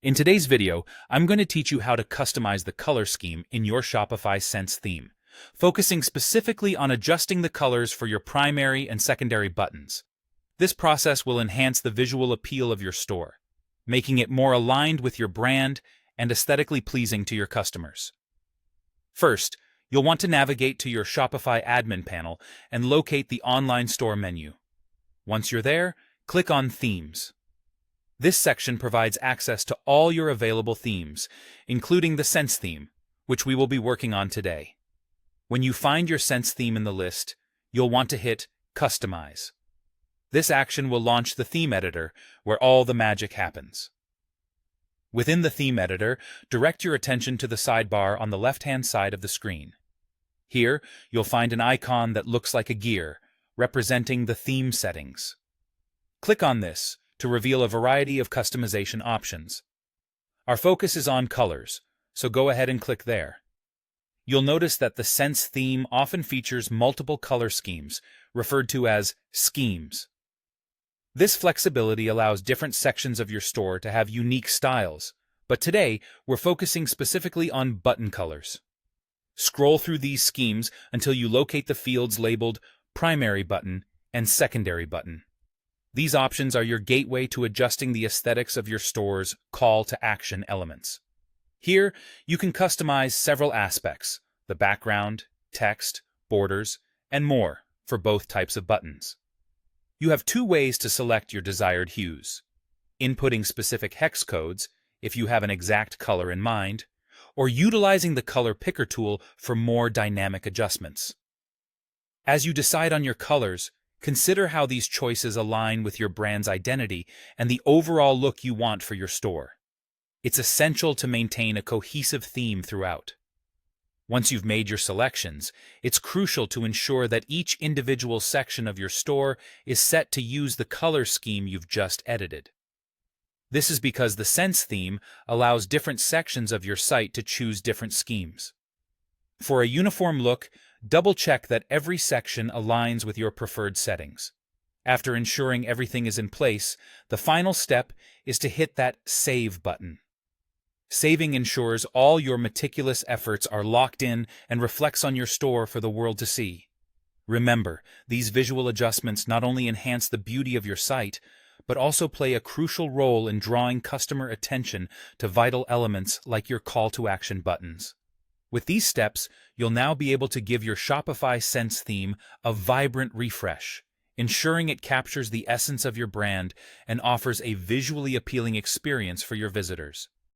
In today's video, I'm going to teach you how to customize the color scheme in your Shopify Sense theme, focusing specifically on adjusting the colors for your primary and secondary buttons. This process will enhance the visual appeal of your store, making it more aligned with your brand and aesthetically pleasing to your customers. First, you'll want to navigate to your Shopify admin panel and locate the online store menu. Once you're there, click on Themes. This section provides access to all your available themes, including the Sense theme, which we will be working on today. When you find your Sense theme in the list, you'll want to hit Customize. This action will launch the theme editor, where all the magic happens. Within the theme editor, direct your attention to the sidebar on the left-hand side of the screen. Here, you'll find an icon that looks like a gear, representing the theme settings. Click on this to reveal a variety of customization options. Our focus is on colors, so go ahead and click there. You'll notice that the Sense theme often features multiple color schemes, referred to as schemes. This flexibility allows different sections of your store to have unique styles, but today we're focusing specifically on button colors. Scroll through these schemes until you locate the fields labeled Primary Button and Secondary Button. These options are your gateway to adjusting the aesthetics of your store's call-to-action elements. Here, you can customize several aspects: the background, text, borders, and more for both types of buttons. You have two ways to select your desired hues: inputting specific hex codes, if you have an exact color in mind, or utilizing the color picker tool for more dynamic adjustments. As you decide on your colors, consider how these choices align with your brand's identity and the overall look you want for your store. It's essential to maintain a cohesive theme throughout. Once you've made your selections, it's crucial to ensure that each individual section of your store is set to use the color scheme you've just edited. This is because the Sense theme allows different sections of your site to choose different schemes. For a uniform look, double-check that every section aligns with your preferred settings. After ensuring everything is in place, the final step is to hit that Save button. Saving ensures all your meticulous efforts are locked in and reflects on your store for the world to see. Remember, these visual adjustments not only enhance the beauty of your site, but also play a crucial role in drawing customer attention to vital elements like your call-to-action buttons. With these steps, you'll now be able to give your Shopify Sense theme a vibrant refresh, ensuring it captures the essence of your brand and offers a visually appealing experience for your visitors.